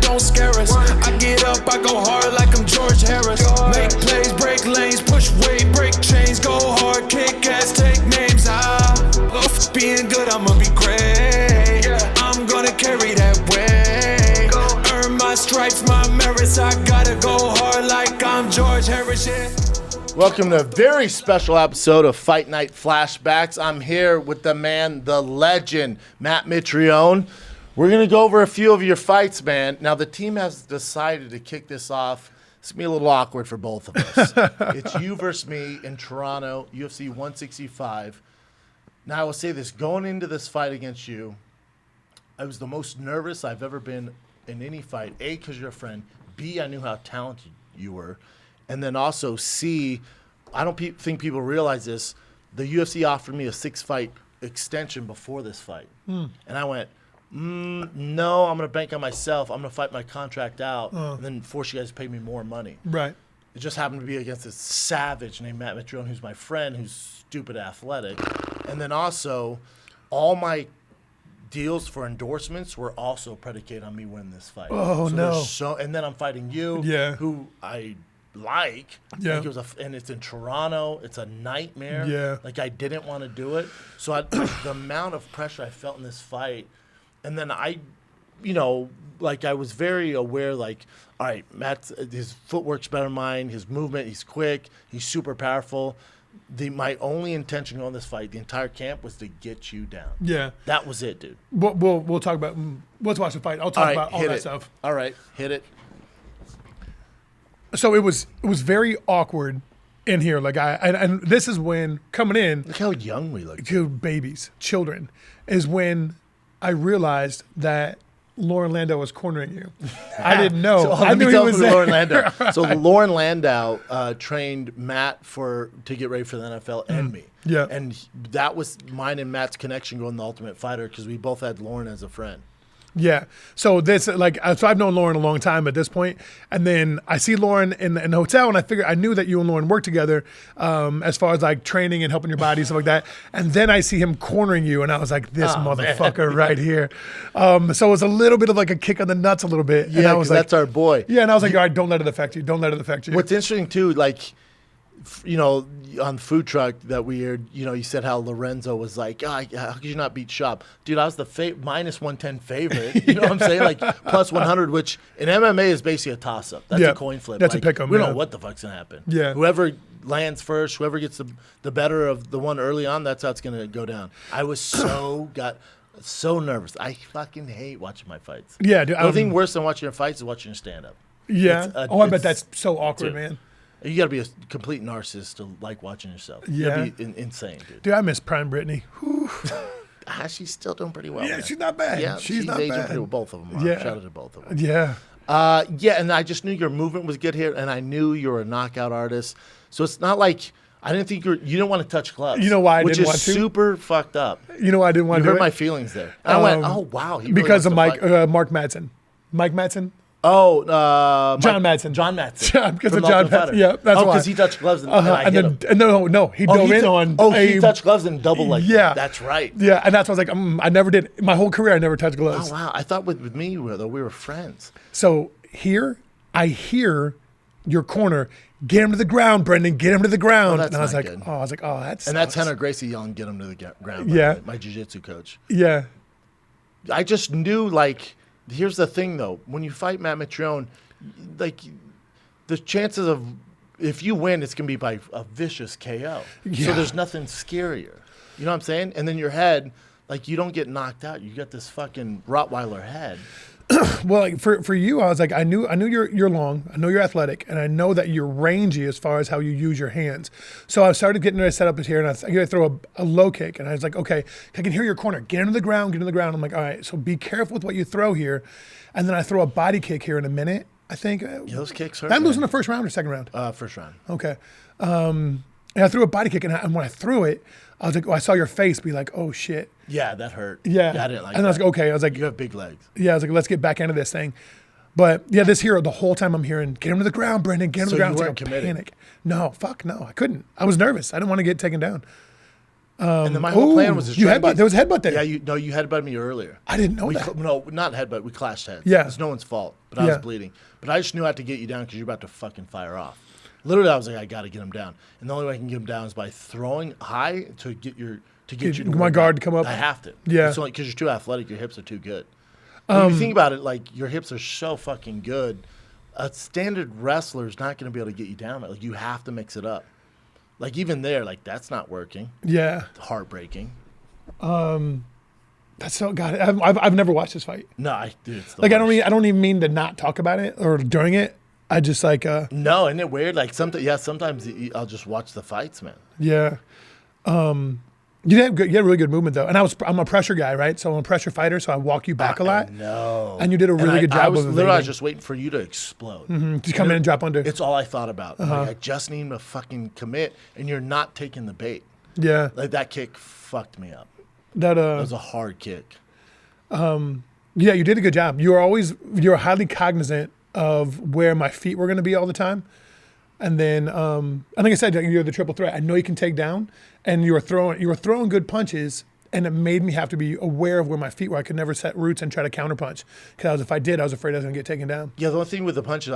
don't scare us. I get up, I go hard like I'm George Harris. Make plays, break lanes, push weight, break chains, go hard, kick ass, take names. Being good, I'ma be great. I'm gonna carry that weight. Earn my stripes, my merits. I gotta go hard like I'm George Harris. Yeah. Welcome to a very special episode of Fight Night Flashbacks. I'm here with the man, the legend, Matt Mitrione. We're going to go over a few of your fights, man. Now, the team has decided to kick this off. It's going to be a little awkward for both of us. It's you versus me in Toronto, UFC 165. Now, I will say this. Going into this fight against you, I was the most nervous I've ever been in any fight. A, because you're a friend. B, I knew how talented you were. And then also, C, I don't think people realize this. The UFC offered me a 6-fight extension before this fight. And I went, no, I'm going to bank on myself. I'm going to fight my contract out and then force you guys to pay me more money. Right. It just happened to be against this savage named Matt Mitrione, who's my friend, who's stupid athletic. And then also, all my deals for endorsements were also predicated on me winning this fight. Oh, no. And then I'm fighting you, who I like. Yeah. And it's in Toronto. It's a nightmare. Yeah. Like, I didn't want to do it. So the amount of pressure I felt in this fight, and then I was very aware, like, all right, Matt's, his footwork's better than mine, his movement, he's quick, he's super powerful. My only intention on this fight, the entire camp, was to get you down. Yeah. That was it, dude. We'll talk about, let's watch the fight. I'll talk about all that stuff. All right, hit it. So it was very awkward in here. Like and this is when coming in. Look how young we look. Dude, babies, children, is when I realized that Lauren Landau was cornering you. I didn't know. So, I knew he was there. Lauren Landau. So Lauren Landau trained Matt to get ready for the NFL and me. Yeah. And that was mine and Matt's connection going to The Ultimate Fighter because we both had Lauren as a friend. Yeah. So so I've known Lauren a long time at this point, and then I see Lauren in the hotel, and I knew that you and Lauren worked together, as far as like training and helping your body, stuff like that. And then I see him cornering you, and I was like, this motherfucker right here. So it was a little bit of like a kick on the nuts, a little bit. Yeah, and I was like, that's our boy. Yeah, and I was like, all right, don't let it affect you. Don't let it affect you. What's interesting too, like, on the food truck that you said how Lorenzo was like, how could you not beat Schaub? Dude, I was the minus 110 favorite. You know what I'm saying? Like, plus 100, which in MMA is basically a toss-up. That's a coin flip. That's like, a pick-em. We don't know what the fuck's going to happen. Yeah. Whoever lands first, whoever gets the better of the one early on, that's how it's going to go down. I was so nervous. I fucking hate watching my fights. Yeah, dude. The only thing worse than watching your fights is watching your stand-up. Yeah. I bet that's so awkward, man. You got to be a complete narcissist to like watching yourself. Yeah. You got to be insane, dude. Dude, I miss Prime Brittany. She's still doing pretty well. Yeah, man. she's not bad. Yeah, she's not aging bad. pretty well. Both of them. Yeah. Shout out to both of them. Yeah. And I just knew your movement was good here, and I knew you were a knockout artist. So it's not like I didn't think you didn't want to touch gloves. You know why I didn't want to? Which is super fucked up. You know why I didn't want to do it? You hurt my feelings there. And I went, oh, wow. He because really of Mark Madsen. Mike Madsen? Oh, John Madsen. John Madsen. Because of John Madsen. Yeah, that's why. because he touched gloves and I hit him. No, he dove in on. He touched gloves and double leg. Yeah, that's right. Yeah, and that's why I was like, I never did. My whole career, I never touched gloves. Oh wow, I thought with me we were friends. So here, I hear your corner. Get him to the ground, Brendan. Get him to the ground. And I was like, good. that's. And that's Henner Gracie yelling, "Get him to the ground." Yeah, my jiu-jitsu coach. Yeah, I just knew like. Here's the thing, though. When you fight Matt Mitrione, like, the chances of if you win, it's going to be by a vicious KO. Yeah. So there's nothing scarier. You know what I'm saying? And then your head, like, you don't get knocked out. You got this fucking Rottweiler head. Well, like for you, I was like, I knew you're long, I know you're athletic, and I know that you're rangy as far as how you use your hands. So I started getting ready to set up here, and I going to throw a low kick, and I was like, okay, I can hear your corner. Get into the ground, get into the ground. I'm like, all right, so be careful with what you throw here, and then I throw a body kick here in a minute. I think those kicks hurt. I'm losing the first round or second round. First round. Okay. And I threw a body kick, and when I threw it, I was like, I saw your face be like, oh shit. Yeah, that hurt. Yeah. I didn't like and that. I was like, okay. I was like, you have big legs. Yeah, I was like, let's get back into this thing. But yeah, this hero, the whole time I'm hearing, get him to the ground, Brendan, get him to the ground. You weren't committed. Panic. No, fuck no. I couldn't. I was nervous. I didn't want to get taken down. And then my whole plan was to you try to headbutt. get- There was headbutt there. Yeah, you headbutted me earlier. I didn't know that. No, not headbutt. We clashed heads. Yeah. It's no one's fault, but I was Yeah. bleeding. But I just knew I had to get you down because you're about to fucking fire off. Literally, I was like, I got to get him down. And the only way I can get him down is by throwing high to get you to my warm guard up. to come up. I have to. Yeah. It's only because you're too athletic. Your hips are too good. If you think about it, like your hips are so fucking good. A standard wrestler is not going to be able to get you down. Like you have to mix it up. Like even there, like that's not working. Yeah. Heartbreaking. That's so God. I've never watched this fight. No, dude, it's the Like worst. I don't even mean to not talk about it or during it. I just like No, isn't it weird? Like sometimes I'll just watch the fights, man. yeah. You had really good movement though, and I'm a pressure guy, right? So I'm a pressure fighter, so I walk you back a lot. No, And you did a really good job I was of literally evading. just waiting for you to explode. Just come in and drop under. It's all I thought about. I'm like, I just need him to fucking commit, and you're not taking the bait. Yeah. Like that kick fucked me up. That It was a hard kick. yeah, you did a good job. You were highly cognizant of where my feet were going to be all the time. And then, and like I said, you're the triple threat. I know you can take down, and you were throwing good punches, and it made me have to be aware of where my feet were. I could never set roots and try to counterpunch because if I did, I was afraid I was going to get taken down. Yeah, the only thing with the punches,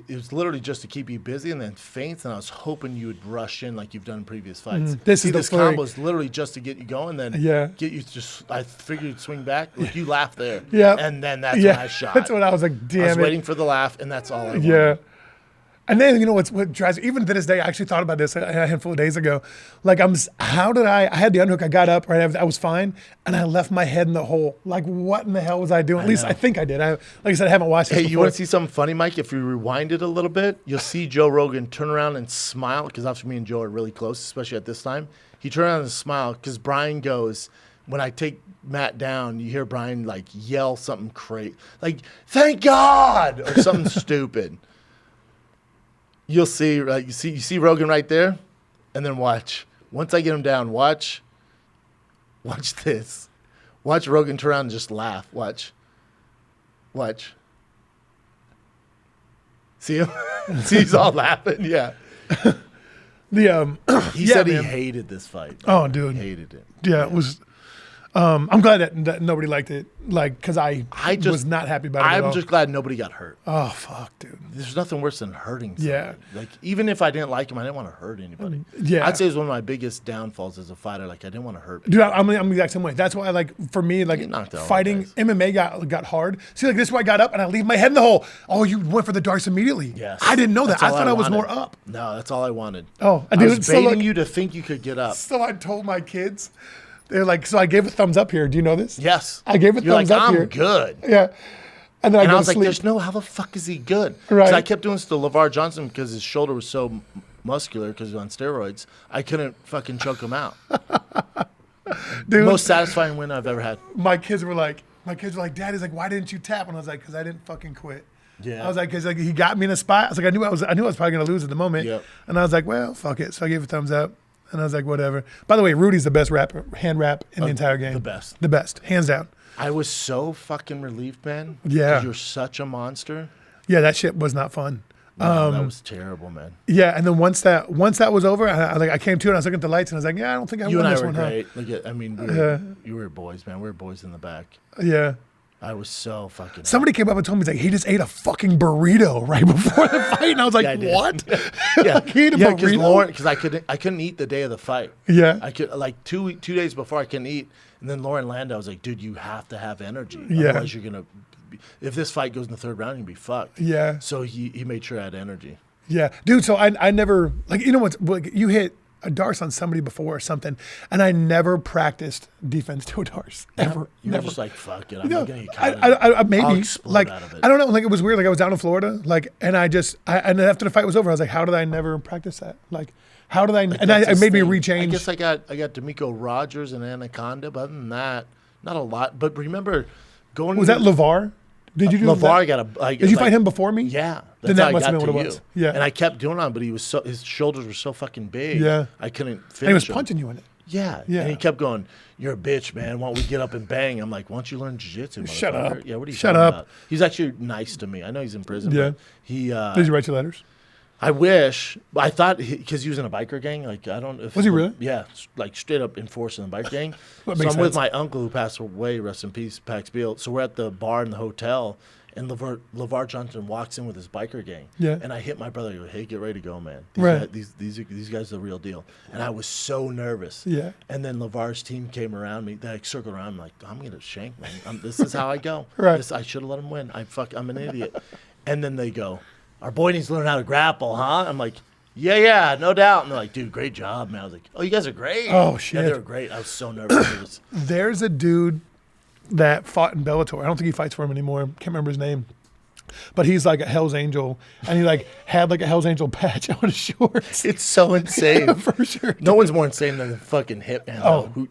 it was literally just to keep you busy and then feints, and I was hoping you would rush in like you've done in previous fights. This is the this flurry. combo is literally just to get you going, then Yeah. get you to just. I figured you'd swing back. Like you laughed there, Yeah. and then that's when I shot. That's what I was like. Damn I was it. waiting for the laugh, and that's all I wanted. Yeah. And then you know what drives me, even to this day, I actually thought about this a handful of days ago. Like I had the unhook, I got up, right, I was fine, and I left my head in the hole. Like what in the hell was I doing? At least know. I think I did. Like I said, I haven't watched it Hey, before. you want to see something funny, Mike? If you rewind it a little bit, you'll see Joe Rogan turn around and smile, because obviously me and Joe are really close, especially at this time. He turned around and smiled because Brian goes, when I take Matt down, you hear Brian like yell something crazy, like, thank God, or something stupid. You'll see, right? You see Rogan right there, and then watch. Once I get him down, watch this. Watch Rogan turn around and just laugh. Watch. See him? See, he's all laughing. Yeah. He said he hated this fight. Oh, dude. Hated it. Yeah, it was. I'm glad that nobody liked it, like, because I was not happy about it at all. I'm just glad nobody got hurt. Oh fuck, dude. There's nothing worse than hurting somebody. Yeah. Like, even if I didn't like him, I didn't want to hurt anybody. Yeah. I'd say it's one of my biggest downfalls as a fighter. Like, I didn't want to hurt people. Dude, I'm the exact same way. That's why, like, for me, like, knocked out fighting all the MMA got hard. See, like, this is where I got up and I leave my head in the hole. Oh, you went for the darts immediately. Yes. I didn't know that. That's I all thought I was wanted. more up. No, that's all I wanted. Oh, I dude, was so, baiting like- you to think you could get up. So I told my kids, they're like, so I gave a thumbs up here. Do you know this? Yes. I gave a You're thumbs like, up I'm here. good. Yeah. And then And I I go was to like, sleep. there's no, how the fuck is he good? Right. Because I kept doing this to LeVar Johnson because his shoulder was so muscular because he was on steroids. I couldn't fucking choke him out. Dude, Most satisfying win I've ever had. my kids were like, Daddy's like, why didn't you tap? And I was like, because I didn't fucking quit. Yeah. I was like, because like, he got me in a spot. I was like, I knew I was probably gonna lose at the moment. Yep. And I was like, well, fuck it. So I gave a thumbs up, and I was like, whatever. By the way, Rudy's the best hand wrap in the entire game. the best. Hands down. I was so fucking relieved, man. Yeah. 'Cause you're such a monster. Yeah, that shit was not fun. No, that was terrible, man. Yeah, and then once that was over, I came to it. And I was looking at the lights, and I was like, yeah, I don't think I You won and I this were one. great. Look at, I mean, you were boys, man. We were boys in the back. Huh? Yeah. I was so fucking. Somebody came up and told me, he's like, he just ate a fucking burrito right before the fight, and I was like, Yeah, I did. what? Yeah, Like, he ate a because burrito? Lauren, because I couldn't eat the day of the fight. Yeah. I could like two days before I couldn't eat, and then Lauren Landau was like, "Dude, you have to have energy. Yeah. Otherwise, you're gonna. If this fight goes in the third round, you'll be fucked." Yeah. So he made sure I had energy. Yeah, dude. So I never, like, you know what's, like, you hit a darce on somebody before or something, and I never practiced defense to a darce ever. You never. were just like, "Fuck it, I'm You know, not gonna get caught." I I'll maybe explode like out of it. I don't know. Like, it was weird. Like, I was down in Florida, like, and and then after the fight was over, I was like, how did I never practice that? Like, how did I? And That's it his made me thing. rechange. I guess I got D'Amico Rogers and Anaconda, but other than that, not a lot. But remember, going Was that LeVar? Did you do LeVar? that? Got a. Did you fight him before me? Yeah. Then That's that how I must have got been what to it was. you. Yeah. And I kept doing on, but his shoulders were so fucking big. Yeah. I couldn't finish And he was him. punching you in it. Yeah. Yeah. And he kept going, "You're a bitch, man. Why don't we get up and bang?" I'm like, "Why don't you learn jiu-jitsu, Shut motherfucker?" up. Yeah, what are you Shut talking up. about? He's actually nice to me. I know he's in prison, Yeah. but he Did you write your letters? I wish. I thought because he was in a biker gang. Like I don't. If Was he really? Yeah, like straight up enforcing the biker gang. That So I'm makes with sense. my uncle who passed away. Rest in peace, Pax Beal. So we're at the bar in the hotel, and LeVar Johnson walks in with his biker gang. Yeah. And I hit my brother. I go, hey, get ready to go, man. Right. These guys are the real deal. And I was so nervous. Yeah. And then LeVar's team came around me. They like, circled around. I'm like, I'm gonna shank, man. This is how I go. Right. I should have let him win. I'm an idiot. And then they go, our boy needs to learn how to grapple, huh? I'm like, yeah, no doubt. And they're like, dude, great job, man. I was like, oh, you guys are great. Oh, shit. Yeah, they were great. I was so nervous. There's a dude that fought in Bellator. I don't think he fights for him anymore. Can't remember his name. But he's like a Hell's Angel, and he like had like a Hell's Angel patch on his shorts. It's so insane. For sure. No one's more insane than the fucking Hitman, Oh, who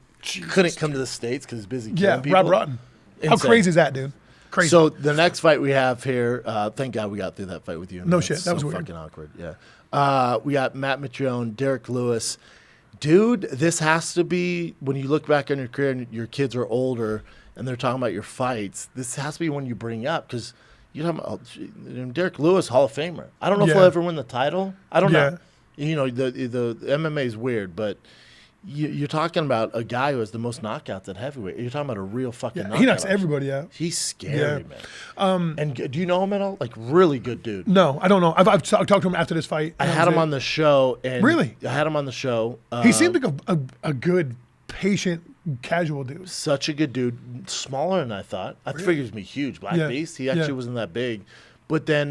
couldn't come to the States because he's busy killing Yeah, people. Rob Rotten. How Insane. crazy is that, dude? Crazy. So the next fight we have here, thank God we got through that fight with you. No Man, shit, it's that was so weird. fucking awkward. Yeah, we got Matt Mitrione, Derrick Lewis. Dude, this has to be when you look back on your career and your kids are older and they're talking about your fights. This has to be one you bring up because you know Derrick Lewis, Hall of Famer. I don't know if Yeah. he'll ever win the title. I don't Yeah. know. You know the MMA is weird, but. You're talking about a guy who has the most knockouts at heavyweight. You're talking about a real fucking knockout. he knocks artist. everybody out. He's scary, Yeah. man. And do you know him at all? Like, really good dude. No, I don't know. I've talked to him after this fight. I had him on the show. And Really? I had him on the show. He seemed like a good, patient, casual dude. Such a good dude. Smaller than I thought. I figured he was going to be huge. Black Yeah. Beast. He actually Yeah. wasn't that big. But then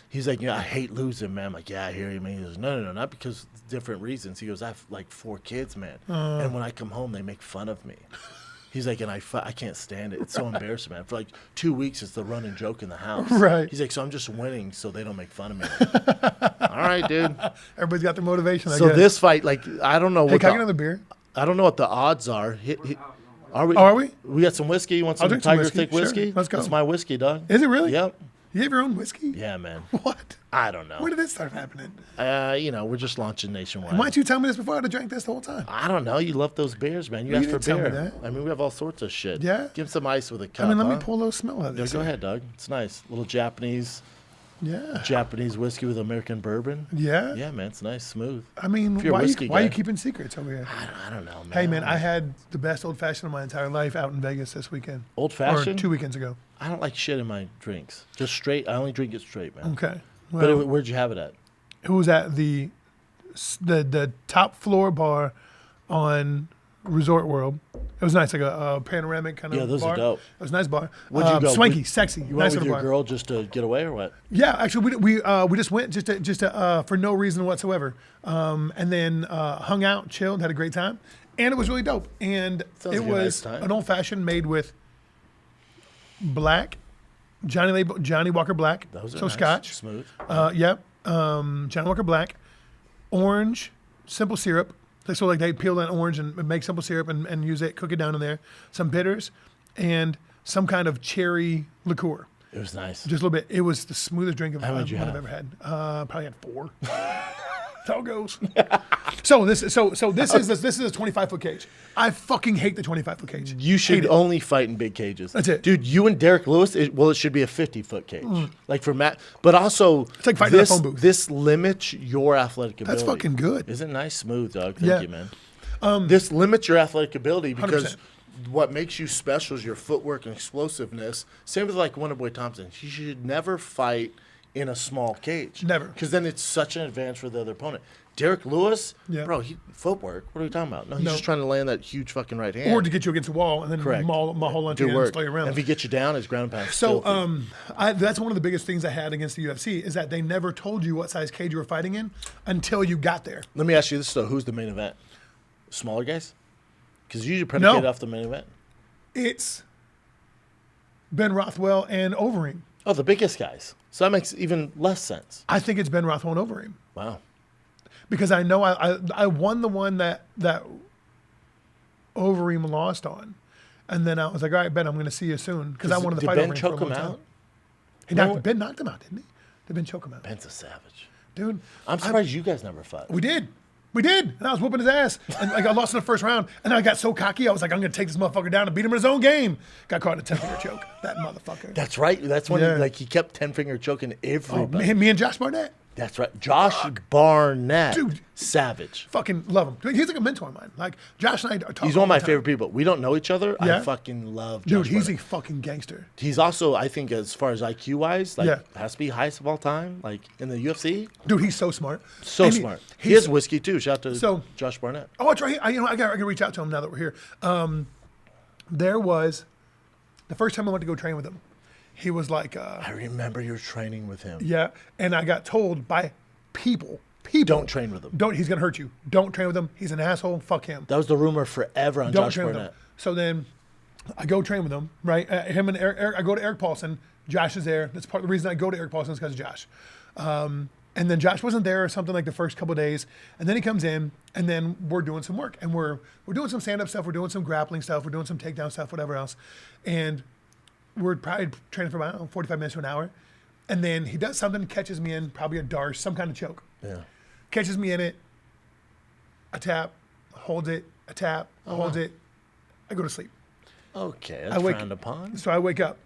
he's like, I hate losing, man. I'm like, yeah, I hear you, man. He goes, no, not because different reasons. He goes, I have like 4 kids, man. And when I come home, they make fun of me. He's like, and I can't stand it. It's so embarrassing, man. For like 2 weeks, it's the running joke in the house. Right. He's like, so I'm just winning so they don't make fun of me. All right, dude. Everybody's got their motivation, I So guess. this fight, like, I don't know Hey, what can I get another beer? I don't know what the odds are. Are we? Oh, are we? We got some whiskey. You want some drink some Tiger whiskey. Thick Sure. whiskey? Let's go. That's my whiskey, dog. Is it really? Yep. You have your own whiskey? Yeah, man. What? I don't know. Where did this start happening? We're just launching nationwide. Why didn't you tell me this before? I'd have drank this the whole time. I don't know. You love those beers, man. You Well, asked you for didn't tell me beer. that. I mean, we have all sorts of shit. Yeah? Give him some ice with a cup. I mean, let me huh? pull a little smell of Yeah, this. go ahead, dog. It's nice. Little Japanese Yeah. whiskey with American bourbon. Yeah? Yeah, man. It's nice, smooth. I mean, If you're a why whiskey are you guy. keeping secrets over here? I don't know, man. Hey, man, I had the best old fashioned of my entire life out in Vegas this weekend. Old Or fashioned. 2 weekends ago. I don't like shit in my drinks. Just straight. I only drink it straight, man. Okay. But Well, where'd you have it at? it was at the top floor bar on Resort World. It was nice, like a panoramic kind of Yeah, those are bar. dope. It was a nice bar. Where'd you go? Swanky, sexy, You nice went with little your bar. girl just to get away or what? Yeah, actually, we just went just to for no reason whatsoever, and then hung out, chilled, had a great time, and it was really dope. And Sounds it like a nice was time. an old fashioned made with black, Johnny Walker Black, Those are so nice. Scotch. Smooth. Yep, Johnny Walker Black, orange, simple syrup. So like they peel that orange and make simple syrup and use it, cook it down in there. Some bitters, and some kind of cherry liqueur. It was nice. Just a little bit. It was the smoothest drink I've many did you I've have? ever had. Probably had 4. That's how it goes. So this is a 25-foot cage. I fucking hate the 25-foot cage. You should Hate it. only fight in big cages. That's it. Dude, you and Derrick Lewis, it should be a 50-foot cage. Like for Matt. But also, It's like fighting in a phone booth. This limits your athletic ability. That's fucking good. Isn't it nice? Smooth, dog. Yeah. Thank you, man. This limits your athletic ability because 100%. what makes you special is your footwork and explosiveness. Same with like Wonderboy Thompson. He should never fight in a small cage. Never. Because then it's such an advantage for the other opponent. Derrick Lewis, Yeah. bro, footwork. What are we talking about? No, he's No. just trying to land that huge fucking right hand. Or to get you against a wall and then Correct. maul onto Do you and work. slow you around. And if he gets you down, his ground and pound. So filthy. that's one of the biggest things I had against the UFC is that they never told you what size cage you were fighting in until you got there. Let me ask you this though: who's the main event? Smaller guys? Because usually predicated off the main event. It's Ben Rothwell and Overeem. Oh, the biggest guys. So that makes even less sense. I think it's Ben Rothwell and Overeem. Wow. Because I know I won the one that Overeem lost on. And then I was like, all right, Ben, I'm going to see you soon. Because I wanted to Did fight Ben Overeem choke for a him long out? time. No. Ben knocked him out, didn't he? Did Ben choke him out? Ben's a savage. Dude, I'm surprised you guys never fought. we did. We did. And I was whooping his ass. And like I lost in the first round. And I got so cocky, I was like, I'm going to take this motherfucker down and beat him in his own game. Got caught in a 10-finger choke. That motherfucker. That's right. That's when Yeah. he kept 10-finger choking Oh, everybody. me and Josh Barnett. That's right. Josh Barnett. Dude. Savage. Fucking love him. Dude, he's like a mentor of mine. Like, Josh and I talk He's one all of my the time. favorite people. We don't know each other. Yeah? I fucking love Dude, Josh he's Barnett. a fucking gangster. He's also, I think, as far as IQ wise, like Yeah. has to be highest of all time, like in the UFC. Dude, he's so smart. So And smart. He he's- has whiskey too. Shout out to So- Josh Barnett. Oh, that's right. I got to reach out to him now that we're here. There was the first time I went to go train with him. He was like, I remember you were training with him. yeah, and I got told by people, Don't train with him. Don't. He's gonna hurt you. Don't train with him. He's an asshole. Fuck him. That was the rumor forever on Don't Josh train with Barnett. him. So then I go train with him, right? Him and Eric, I go to Eric Paulson. Josh is there. That's part of the reason I go to Eric Paulson is because of Josh. And then Josh wasn't there or something like the first couple of days. And then he comes in and then we're doing some work. And we're doing some stand-up stuff. We're doing some grappling stuff. We're doing some takedown stuff, whatever else. And we're probably training for about, I don't know, 45 minutes to an hour. And then he does something, catches me in, probably a darce, some kind of choke. Yeah. Catches me in it. I tap, holds it, I tap, holds it. I go to sleep. Okay, I that's wake- frowned upon. So I wake up,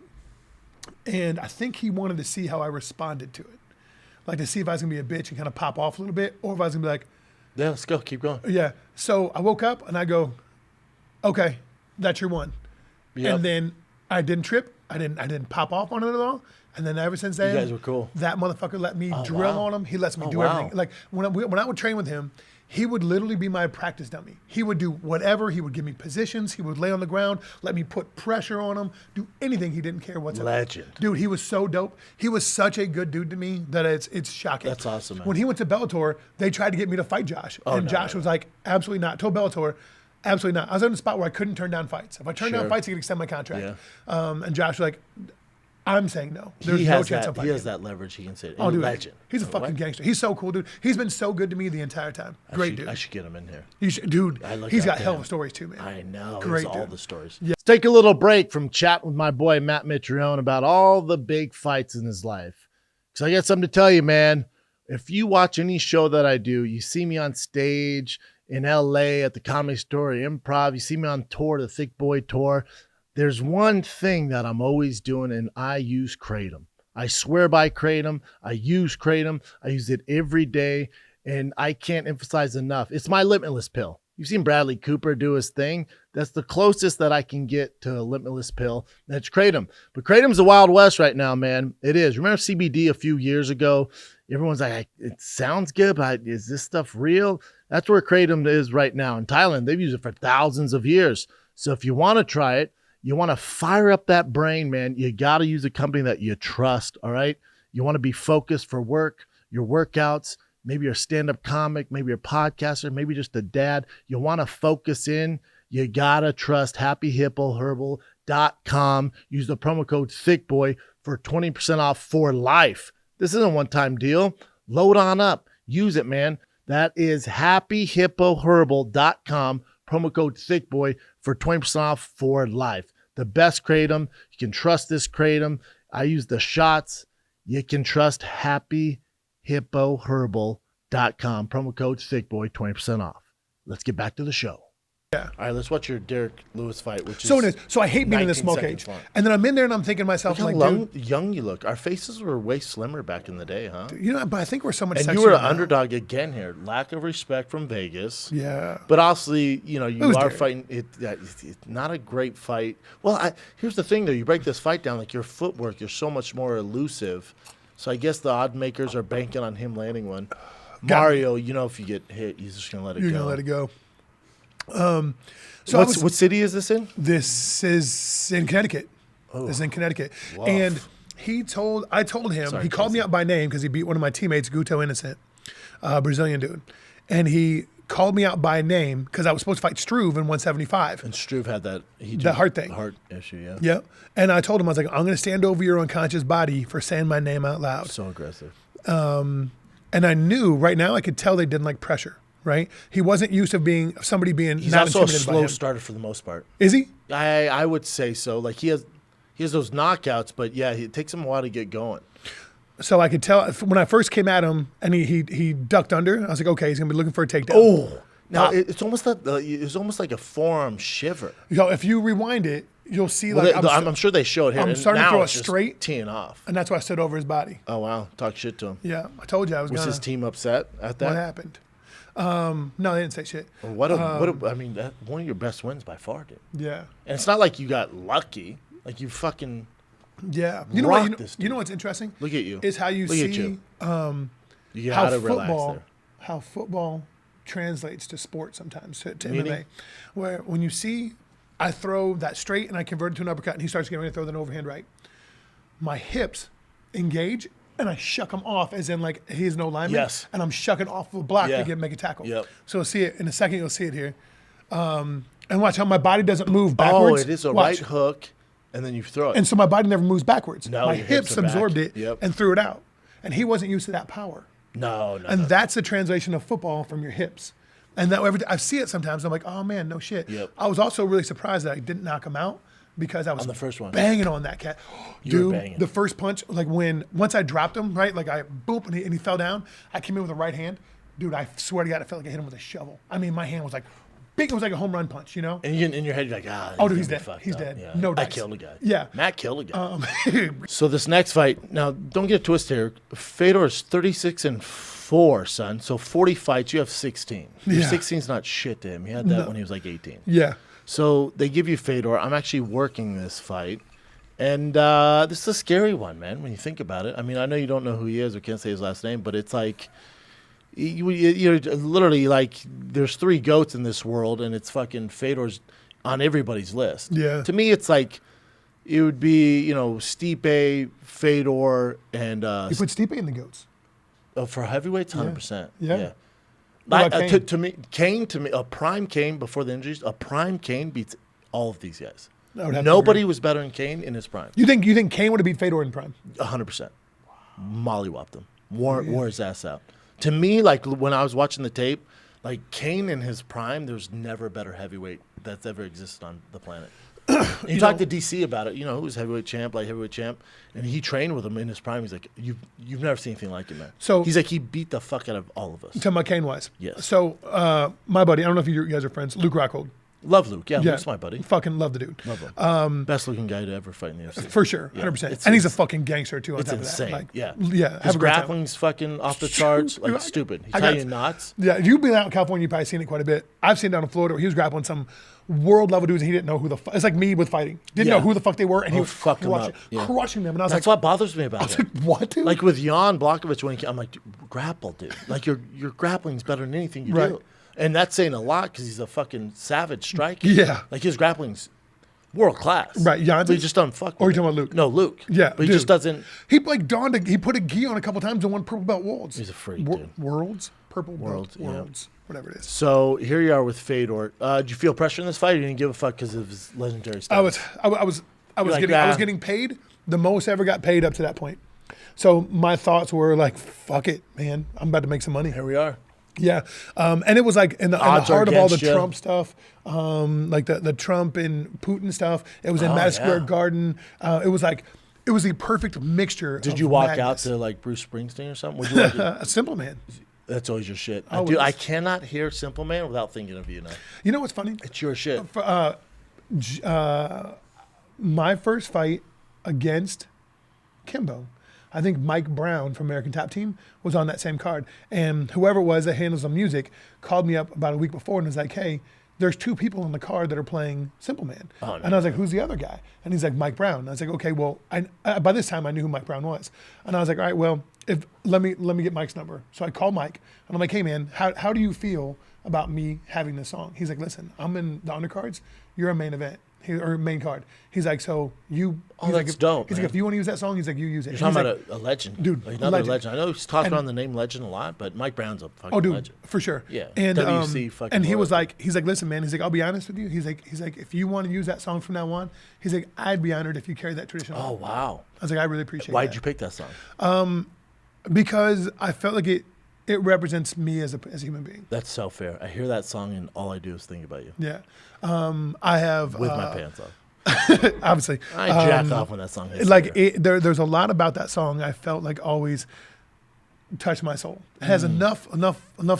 and I think he wanted to see how I responded to it, like to see if I was gonna be a bitch and kind of pop off a little bit, or if I was gonna be like, Yeah, let's go. Keep going. yeah. So I woke up and I go, okay, that's your one. Yep. And then I didn't trip. I didn't pop off on it at all. And then ever since then, guys were cool. That motherfucker let me drill wow. on him. He lets me do wow. everything. Like when I would train with him, he would literally be my practice dummy. He would do whatever. He would give me positions. He would lay on the ground, let me put pressure on him, do anything. He didn't care whatsoever. Legend. Dude, he was so dope. He was such a good dude to me that it's shocking. That's awesome, man. When he went to Bellator, they tried to get me to fight Josh. And no, Josh was like, absolutely not. Told Bellator, absolutely not. I was in a spot where I couldn't turn down fights. If I turned down Sure. fights, he could extend my contract. Yeah. And Josh was like, I'm saying no. There's He no has chance I'm that. He fighting has him. that leverage. He can say, Oh, dude, legend. he's a Oh, fucking what? gangster. He's so cool, dude. He's been so good to me the entire time. Great dude. I should get him in here. You should, dude, I look he's up got to hell him. of stories too, man. I know. Great He's all dude. the stories. Yeah. Let's take a little break from chatting with my boy Matt Mitrione about all the big fights in his life. Because I got something to tell you, man. If you watch any show that I do, you see me on stage in LA at the Comedy Store Improv, you see me on tour, the Thick Boy Tour. There's one thing that I'm always doing, and I use Kratom. I swear by Kratom. I use Kratom. I use it every day, and I can't emphasize enough. It's my limitless pill. You've seen Bradley Cooper do his thing. That's the closest that I can get to a limitless pill. That's Kratom. But Kratom's the Wild West right now, man. It is. Remember CBD a few years ago? Everyone's like, it sounds good, but is this stuff real? That's where Kratom is right now. In Thailand, they've used it for thousands of years. So if you want to try it, you want to fire up that brain, man, you got to use a company that you trust, all right? You want to be focused for work, your workouts, maybe you're a stand-up comic, maybe you're a podcaster, maybe just a dad. You want to focus in, you got to trust happyhippoherbal.com. Use the promo code ThickBoy for 20% off for life. This isn't a one-time deal. Load on up. Use it, man. That is happyhippoherbal.com. Promo code ThickBoy for 20% off for life. The best Kratom. You can trust this Kratom. I use the shots. You can trust happyhippoherbal.com. Promo code ThickBoy, 20% off. Let's get back to the show. Yeah. All right, let's watch your Derrick Lewis fight, which is So it is. So I hate being in the 19 smoke seconds cage. long. And then I'm in there and I'm thinking to myself, Look like, how dude, young you look. Our faces were way slimmer back in the day, huh? you know, but I think we're so much And sexier you were an now. underdog again here. Lack of respect from Vegas. Yeah. But obviously, you know, you was are Derrick. fighting. It's not a great fight. Well, here's the thing, though. You break this fight down, like your footwork, you're so much more elusive. So I guess the odd makers are banking on him landing one. Mario, you know, if you get hit, he's just going to let it You're go. going to let it go. So What city is this in? This is in Connecticut. This is in Connecticut. Woof. And I told him, Sorry, he called me Casey. out by name because he beat one of my teammates, Guto Innocent, Brazilian dude. And he called me out by name because I was supposed to fight Struve in 175. And Struve had that. heart thing. Heart issue, yeah. Yep. And I told him, I was like, I'm going to stand over your unconscious body for saying my name out loud. So aggressive. And I knew right now I could tell they didn't like pressure, right? He wasn't used to somebody being He's not also a intimidated by slow him. starter for the most part. Is he? I would say so. Like he has those knockouts, but yeah, it takes him a while to get going. So I could tell when I first came at him and he ducked under. I was like, okay, he's gonna be looking for a takedown. Oh, Now it's almost like a forearm shiver. If you rewind it, you'll see I'm sure they showed here. I'm starting to now throw it's it just straight, teeing off. and that's why I stood over his body. Oh wow, talk shit to him. Yeah, I told you I was. Was his team upset at that? What happened? No, they didn't say shit. I mean, one of your best wins by far, dude. Yeah. And it's not like you got lucky. Like you fucking. Yeah. You know what's interesting? Look at you. Is how you Look see at you. You get how how to relax football there. how football translates to sport sometimes to Meaning? MMA, where when you see I throw that straight and I convert it to an uppercut and he starts getting ready to throw that overhand right, my hips engage and I shuck him off as in like he's no lineman. Yes. And I'm shucking off the block Yeah. to make a tackle. Yep. So you'll see it in a second. You'll see it here, and watch how my body doesn't move backwards. Oh, it is a Watch. right hook, and then you throw it. And so my body never moves backwards. No, my your hips hips are back. absorbed it Yep. and threw it out. And he wasn't used to that power. No. And that's the translation of football from your hips. And that I see it sometimes. I'm like, oh man, no shit. Yep. I was also really surprised that I didn't knock him out because I was On the first one. banging on that cat. You were Dude, banging. the first punch, like once I dropped him, right? Like I boop and he fell down. I came in with a right hand. Dude, I swear to God, I felt like I hit him with a shovel. I mean, my hand was like big. It was like a home run punch, you know? And you, in your head, you're like, Oh, dude, gonna he's be dead. fucked He's up. dead. Yeah. No I dice. killed a guy. Yeah. Matt killed a guy. So this next fight, now don't get twisted here. Fedor's 36-4, son. So 40 fights, you have 16. Your Yeah. 16's not shit to him. He had that when he was like 18. Yeah. So they give you Fedor. I'm actually working this fight. And this is a scary one, man, when you think about it. I mean, I know you don't know who he is or can't say his last name, but it's like, you're literally like, there's 3 GOATs in this world, and it's fucking Fedor's on everybody's list. Yeah. To me, it's like, it would be, Stipe, Fedor, and You put Stipe in the goats. for heavyweights, 100%. Yeah. Like, What about Kane, a prime Kane before the injuries, a prime Kane beats all of these guys. I would have to Nobody agree. was better than Kane in his prime. You think Kane would have beat Fedor in prime? 100%. Mollywopped him. Wore his ass out. To me, like when I was watching the tape, like Kane in his prime, there's never a better heavyweight that's ever existed on the planet. You talk to DC about it, who's heavyweight champ, light heavyweight champ, and he trained with him in his prime. He's like, you've never seen anything like it, man. So- he's like, he beat the fuck out of all of us. Tell my Kane wise. Yes. So my buddy, I don't know if you guys are friends, Luke Rockhold. Love Luke. Yeah, Luke's my buddy. Fucking love the dude. Love him. Best looking guy to ever fight in the UFC. For sure, 100%. And he's a fucking gangster too. On It's top insane. Of that. Yeah. Yeah. His Have a great time. grappling's fucking off the charts, like stupid. He's I got- tying knots. Yeah, you've been out in California, you've probably seen it quite a bit. I've seen it down in Florida where he was grappling some world level dudes and he didn't know who the fuck. It's like me with fighting. Didn't Yeah. know who the fuck they were and he was fuck 'em up. Yeah. crushing them. And I was That's like, what bothers me about it. like, what, dude? Like with Jan Blachowicz when he came, I'm like, dude, grapple, dude. Like your grappling's better than anything you Right. do. And that's saying a lot because he's a fucking savage striker. Yeah. Like his grappling's world class. Right, Jan's- But he just doesn't fuck with Or you it. talking about Luke? No, Luke. Yeah, But he dude. just doesn't. He like he put a gi on a couple times and won purple belt worlds. He's a freak, dude. Worlds? Purple Worlds, belt yeah. worlds. Whatever it is. So here you are with Fedor. Did you feel pressure in this fight or you didn't give a fuck because of his legendary status? I was like, getting paid the most I ever got paid up to that point. So my thoughts were like, fuck it, man. I'm about to make some money. Here we are. Yeah. And it was like in the Odds are heart of all the against you. Trump stuff, like the Trump and Putin stuff. It was in Madison Square yeah. Garden. It was the perfect mixture. Did of you walk out madness. to like Bruce Springsteen or something? Would you like A Simple Man? That's always your shit. Always. Dude, I cannot hear Simple Man without thinking of you now. You know what's funny? It's your shit. My first fight against Kimbo, I think Mike Brown from American Top Team was on that same card. And whoever it was that handles the music called me up about a week before and was like, hey, there's 2 people on the card that are playing Simple Man. Oh, no. And I was like, who's the other guy? And he's like, Mike Brown. And I was like, okay, well, by this time I knew who Mike Brown was. And I was like, all right, well, let me get Mike's number. So I called Mike and I'm like, hey man, how do you feel about me having this song? He's like, listen, I'm in the undercards. You're a main event. Or main card. He's like, so you. Oh, he's that's like, dope, He's man. like, if you want to use that song, he's like, you use it. You're talking And about he's like, a legend. Dude, Like another legend. legend. I know he's talking And- around the name legend a lot, but Mike Brown's a fucking oh, dude, legend. for sure. Yeah, And WC fucking and he was royalty. like, he's like, listen, man. He's like, I'll be honest with you. He's like, if you want to use that song from now on, he's like, I'd be honored if you carry that tradition. Oh, on. wow. I was like, I really appreciate. Why'd that. you pick that song? Because I felt like it represents me as a human being. That's so fair. I hear that song and all I do is think about you. Yeah. I have With my pants off. obviously. I jack off when that song hits. Like there's a lot about that song I felt like always touch my soul. It has enough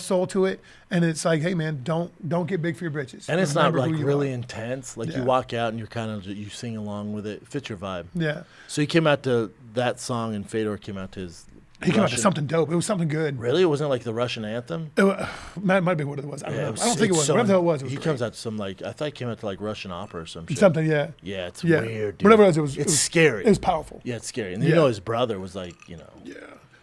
soul to it, and it's like, hey man, don't get big for your britches. And it's not Remember like who you really are. intense. Like Yeah. you walk out and you're kind of you sing along with it. It fits your vibe. Yeah, So he came out to that song, and Fedor came out to his. he came out to Russian- something dope. It was something good. Really, it wasn't like the Russian anthem. Might be what it was. I don't know. it I don't think it was. so- Whatever the hell it was. It was He great. comes out to some like I thought he came out to like Russian opera or some shit. something. Yeah. Yeah, it's Yeah. weird. Dude. Whatever it was, It's scary. It was powerful. Yeah, it's scary. And Yeah. his brother was like, Yeah.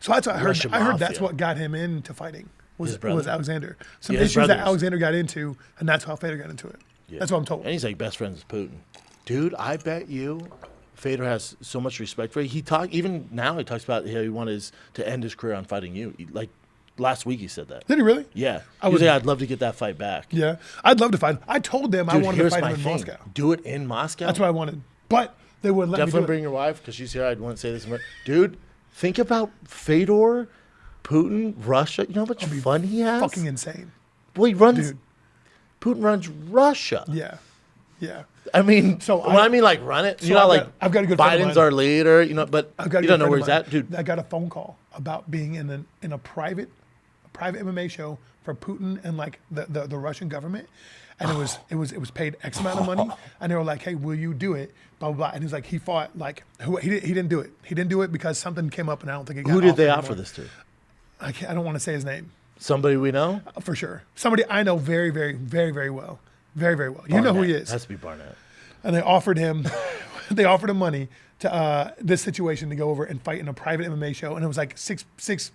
So that's what I heard. Russian I heard that's mafia. what got him into fighting. His brother? Was Alexander. Some Yeah, his issues that brothers. Alexander got into, and that's how Fedor got into it. Yeah. That's what I'm told. And he's like best friends with Putin. Dude, I bet you Fedor has so much respect for you. He even now he talks about how he wanted to end his career on fighting you. Like last week he said that. Did he really? Yeah. I He was would- like, I'd love to get that fight back. Yeah. I'd love to fight him. I told them I Dude, wanted to here's fight my him in thing. Moscow. Do it in Moscow. That's what I wanted. But they wouldn't let Definitely me do bring it. your wife because she's here. I wouldn't say this. Dude, think about Fedor, Putin, Russia. You know how much fun he has? Fucking insane. Well, he runs. Dude. Putin runs Russia. Yeah. Yeah. I mean, So when I mean like run it, you know, I've got a good friend of Biden's mine. our leader, you know, but I've got a you good don't know friend where of he's at, dude. I got a phone call about being in a private MMA show for Putin and like the Russian government, and it was paid X amount of money, and they were like, hey, will you do it? Blah blah blah. And he's like, he fought like he didn't do it. He didn't do it because something came up, and I don't think it got. Who did they offered offer anymore. this to? I don't want to say his name Somebody we know? for sure. Somebody I know very very very very well, very very well. You know who he Barnett. is. Has to be Barnett. And they offered him money to this situation to go over and fight in a private MMA show, and it was like six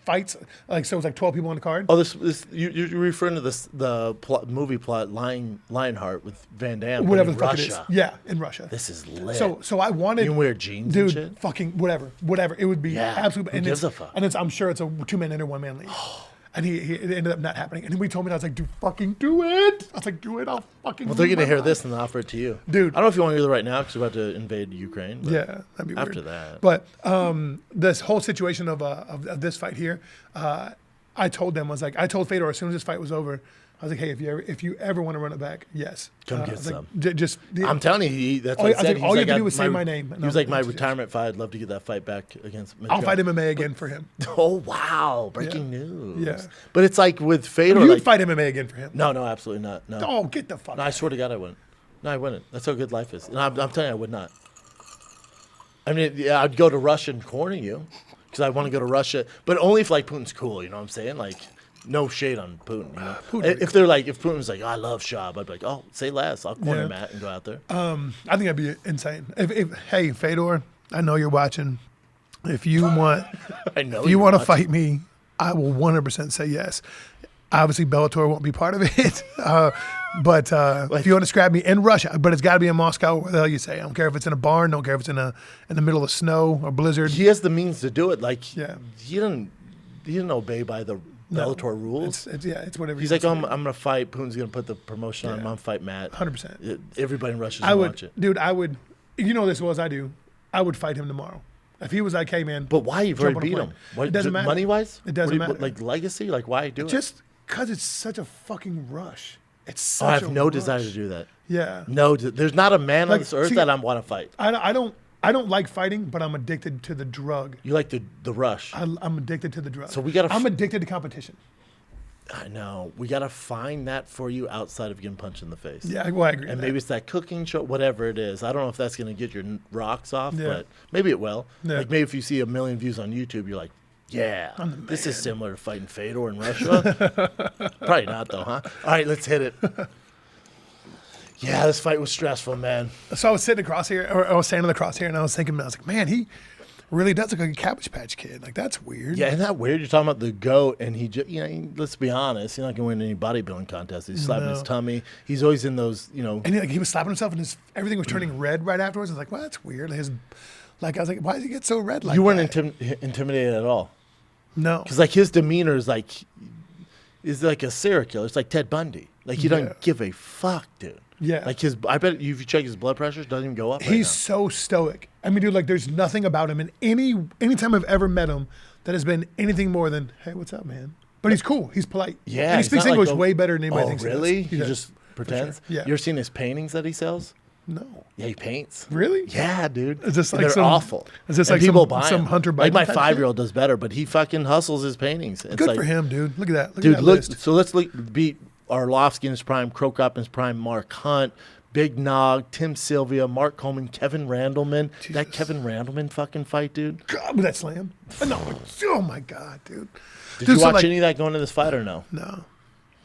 fights, like so it was like 12 people on the card. Oh, this you're referring to movie plot Lionheart with Van Damme. but Whatever in the fuck it is. Russia. Yeah, in Russia. This is lit. So I wanted. You can wear jeans dude, and shit? fucking whatever. It would be Yeah, absolutely. who And gives it's, a fuck? and it's I'm sure it's a 2-man and a 1-man league. And it ended up not happening. And we told me, I was like, dude, fucking do it. I was like, do it. I'll fucking. Well, they're lose going to my hear mind. this and then offer it to you. Dude. I don't know if you want to hear it right now because we're about to invade Ukraine. But Yeah, that'd be weird. after that. But this whole situation of this fight here, I told them, I told Fedor as soon as this fight was over, I was like, hey, if you ever want to run it back, yes. Come get I was like, some. Just I'm telling you, that's All what you- he I was said. like, He all was you like, have to do is say my name, and He was I'll- like, my I'll- retirement fight, I'd love to get that fight back against I'll Mitrione. fight MMA again for him. Oh, wow. Breaking news. Yeah. But it's like with Fedor. You'd like, fight MMA again for him. No, absolutely not. No. Oh, get the fuck No, I out. swear to God, I wouldn't. No, I wouldn't. That's how good life is. No, I'm telling you, I would not. I mean, yeah, I'd go to Russia and corner you because I want to go to Russia, but only if like Putin's cool. You know what I'm saying? Like, no shade on Putin. You know? Putin- If they're like, if Putin's like, I love Schaub, I'd be like, oh, say less. I'll corner Yeah. Matt and go out there. I think that'd be insane. Hey, Fedor, I know you're watching. If you want, I know. if you want to fight me, I will 100% say yes. Obviously, Bellator won't be part of it, but if you want to scrap me in Russia, but it's got to be in Moscow, where the hell you say. I don't care if it's in a barn, don't care if it's in the middle of snow or blizzard. He has the means to do it. Like, Yeah. he didn't obey by the Bellator rules. It's whatever. He's like, oh, I'm going to fight. Putin's going to put the promotion on. I'm Yeah. going to fight Matt. 100%. Everybody in Russia's I going to would, watch it. dude. I would. You know this well as I do. I would fight him tomorrow. If he was like, hey man, But why? You've jump already on a beat plane. him. Why, It doesn't matter. Money wise? It doesn't matter. Like legacy? Like why do it? just because it's such a fucking rush. It's such I have a no rush. desire to do that. Yeah. No, there's not a man on Like, this earth see, that I want to fight. I don't like fighting, but I'm addicted to the drug. You like the rush. I'm addicted to the drug. So we gotta I'm addicted to competition. I know. We got to find that for you outside of getting punched in the face. Yeah, well, I agree. And with maybe it's that cooking show, whatever it is. I don't know if that's going to get your rocks off, Yeah. but maybe it will. Yeah. Like maybe if you see 1 million views on YouTube, you're like, yeah, this is similar to fighting Fedor in Russia. Probably not though, huh? All right, let's hit it. Yeah, this fight was stressful, man. that. So I was sitting across here, or I was standing across here, and I was thinking, I was like, man, he really does look like a Cabbage Patch Kid. Like that's weird. Yeah, isn't that weird? You're talking about the GOAT, and he just, let's be honest, he's not going to win any bodybuilding contest. He's slapping his tummy. He's always in those, And he was slapping himself, and everything was turning red right afterwards. I was like, well, that's weird. I was like, why does he get so red like you weren't that? intimidated at all. No. Because like his demeanor is like a serial killer. It's like Ted Bundy. Like he Yeah. doesn't give a fuck, dude. Yeah. Like I bet if you check his blood pressure, it doesn't even go up. Right He's now. so stoic. I mean, dude, like there's nothing about him in any time I've ever met him that has been anything more than, hey, what's up, man? But he's cool. He's polite. Yeah, And he he's speaks not like English the- way better than anybody Oh, thinks really? he does. He just pretends. Yeah. You ever seen his paintings that he sells? No. Yeah, he paints. Really? Yeah, dude. Is this And like they're some- awful. is this And like people some- buy some 'em. Hunter Like Biden my type 5-year-old does better, but he fucking hustles his paintings. It's Good like, for him, dude. Look at that. Look dude, at that look. list. So let's beat Arlovsky in his prime, Krokop in his prime, Mark Hunt, Big Nog, Tim Sylvia, Mark Coleman, Kevin Randleman. That Kevin Randleman fucking fight, dude. God, with that slam. No. Oh my God, dude. Did Dude, you so, watch like- any of that going into this fight or no?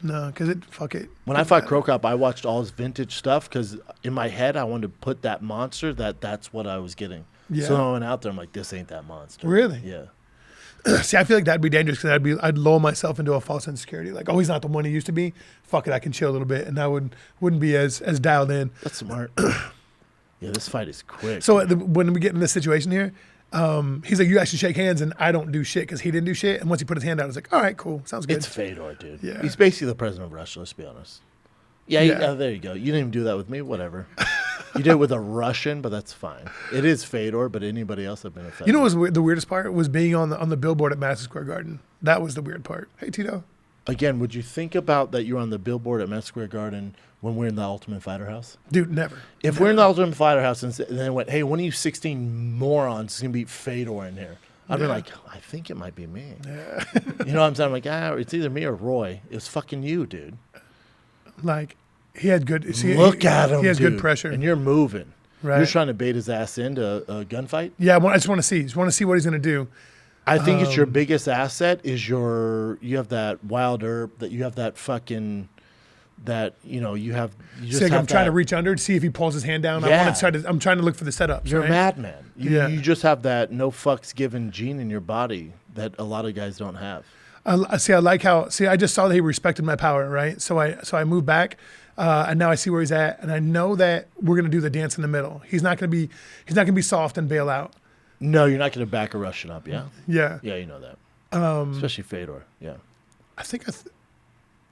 No, because fuck it. When I fought Krokop, I watched all his vintage stuff because in my head I wanted to put that monster that's what I was getting. Yeah. So when I went out there, I'm like, this ain't that monster. Really? Yeah. See, I feel like that'd be dangerous because I'd lull myself into a false insecurity. Like, oh, he's not the one he used to be. Fuck it, I can chill a little bit, and I wouldn't be as dialed in. That's smart. Yeah, this fight is quick. So when we get in this situation here, he's like, you guys should shake hands, and I don't do shit because he didn't do shit. And once he put his hand out, I was like, all right, cool, sounds good. It's Fedor, dude. Yeah. He's basically the president of Russia, let's be honest. Yeah, Yeah. there you go. You didn't even do that with me, whatever. You did it with a Russian, but that's fine. It is Fedor, but anybody else have been affected. You know what was the weirdest part was being on the billboard at Madison Square Garden. That was the weird part. Hey, Tito. Again, would you think about that you're on the billboard at Madison Square Garden when we're in the Ultimate Fighter House? Dude, never. If we're in the Ultimate Fighter House and then it went, hey, one of you 16 morons is going to beat Fedor in here, I'd be like, I think it might be me. Yeah. You know what I'm saying? I'm like, it's either me or Roy. It was fucking you, dude. Like, he had good. See, Look at him, He has dude. good pressure. And you're moving. Right. You're trying to bait his ass into a gunfight? Yeah, I just want to see. Just want to see what he's gonna do. I think it's your biggest asset is you have that wild herb, that you have that fucking, that, you just See, like, have I'm trying to that- reach under to see if he pulls his hand down. Yeah. I'm trying to look for the setups. You're right? a madman. Yeah. You just have that no fucks given gene in your body that a lot of guys don't have. I like how. See, I just saw that he respected my power, right? So I moved back, and now I see where he's at, and I know that we're gonna do the dance in the middle. He's not gonna be soft and bail out. No, you're not going to back a Russian up, yeah? Yeah. Yeah, you know that. Especially Fedor, yeah. I think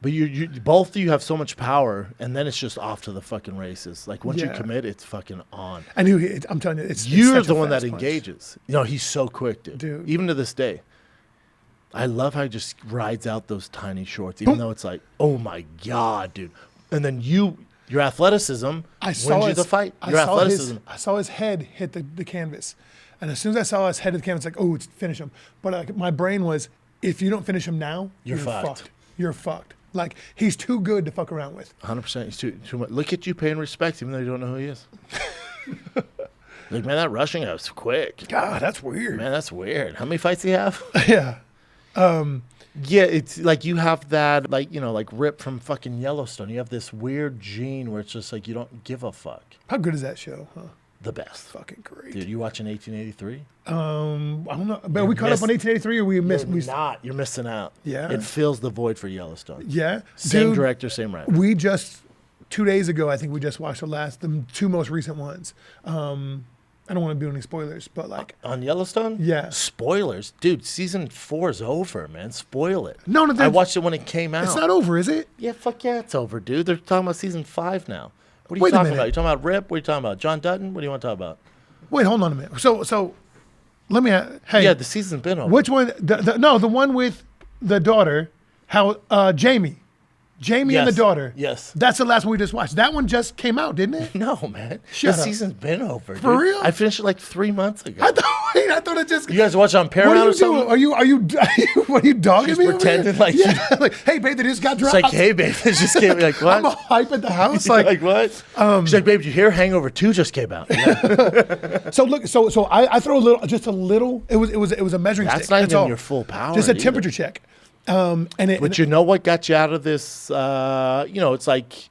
But you both of you have so much power, and then it's just off to the fucking races. Like, once you Yeah. commit, it's fucking on. I knew. I'm telling you, it's You're such the a one that fast punch. engages. He's so quick, dude. Dude. Even to this day. I love how he just rides out those tiny shorts, even though it's like, oh my God, dude. And then your athleticism wins you the fight. Your athleticism. I saw his head hit the canvas. And as soon as I saw his head hit the canvas, like, oh, it's finish him. But like, my brain was, if you don't finish him now, You're fucked. fucked. You're fucked. Like, he's too good to fuck around with. 100%. He's too much. Look at you paying respect, even though you don't know who he is. Like, man, that Russian guy was quick. God, that's weird. Man, that's weird. How many fights do you have? Yeah. Yeah, it's like you have that, like Rip from fucking Yellowstone. You have this weird gene where it's just like you don't give a fuck. How good is that show? Huh? The best. Fucking great. Dude, you watching 1883? I don't know. But we caught up on 1883 or we missed? You're missing out. Yeah. It fills the void for Yellowstone. Yeah. Same Dude, director, same writer. We just 2 days ago, I think we just watched the two most recent ones. I don't want to do any spoilers, but like On Yellowstone? Yeah. Spoilers. Dude, season 4 is over, man. Spoil it. No, I watched it when it came out. it's not over, is it? Yeah, fuck yeah, it's over, dude. They're talking about season 5 now. What are you Wait a talking minute. about? You talking about Rip? What are you talking about? John Dutton? What do you want to talk about? Wait, hold on a minute. So let me. Hey, Yeah, the season's been over. which one? The one with the daughter. How Jamie and the Yes. daughter. Yes. That's the last one we just watched. That one just came out, didn't it? No, man. Shut the up. season's been over, For dude. real? I finished it like 3 months ago. I thought it just. You guys watch it on What Paramount are or you something? doing? Are you what are you dogging Just me? over pretending here? like you- yeah, like, hey babe, they just got It's dropped. like, hey, babe, it just came. Like, what? I'm a hype at the house. Like, Like, what? She's like, babe, did you hear Hangover 2 just came out? Yeah. so look, so I throw a little. It was a measuring That's stick. not That's even all. your full power. Just a either. temperature check. But you know what got you out of this? It's like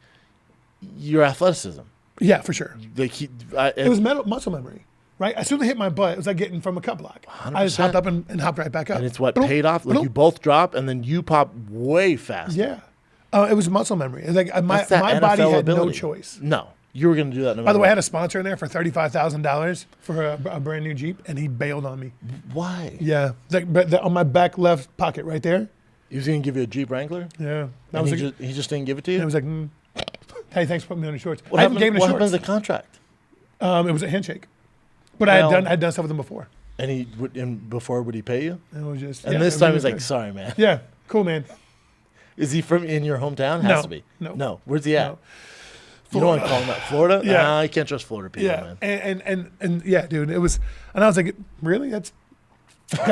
your athleticism. Yeah, for sure. Like It was muscle memory, right? As soon as I hit my butt, it was like getting from a cut block. I just 100%. hopped up and hopped right back up. and it's what Bloop, paid off. Like bloop. you both drop, and then you pop way faster. Yeah. It was muscle memory. It's like my That's that body NFL had no ability. choice. No, you were going to do that. No By the matter way, I what. had a sponsor in there for $35,000 for a brand new Jeep, and he bailed on me. Why? Yeah, like on my back left pocket right there. He was going to give you a Jeep Wrangler. Yeah, that And was he, like, he just didn't give it to you. it was like, hey, thanks for putting me on the shorts. What I even happened? gave him What the happened to shorts. the contract? It was a handshake, but Well- I had done stuff with him before. And before would he pay you? And it was just. And yeah, this it time was he's like, good. sorry, man. Yeah, cool, man. Is he from in your hometown? No, Has to be. no. No. Where's he at? No. You don't want to call them that? Florida? Yeah. Nah, you can't trust Florida people, Yeah, man. and yeah, dude, it was, and I was like, really? I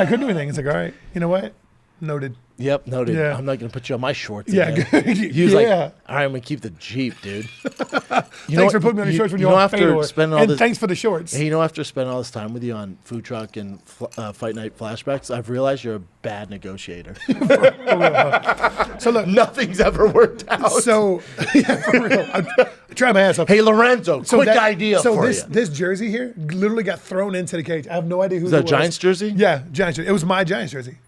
couldn't do anything. It's like, all right, you know what? Noted. Yep, noted. Yeah. I'm not going to put you on my shorts Yeah, again. good. He was Yeah. like, all right, I'm going to keep the Jeep, dude. Thanks for putting me on your shorts when you're on Fedor. And thanks for the shorts. Hey, after spending all this time with you on Food Truck and Fight Night Flashbacks, I've realized you're a bad negotiator. So look, Nothing's ever worked out. so yeah, for real. I'm trying my ass off. Hey, Lorenzo, quick idea for this, you. This jersey here literally got thrown into the cage. I have no idea who Is that it was. Giants jersey? Yeah, Giants jersey. It was my Giants jersey.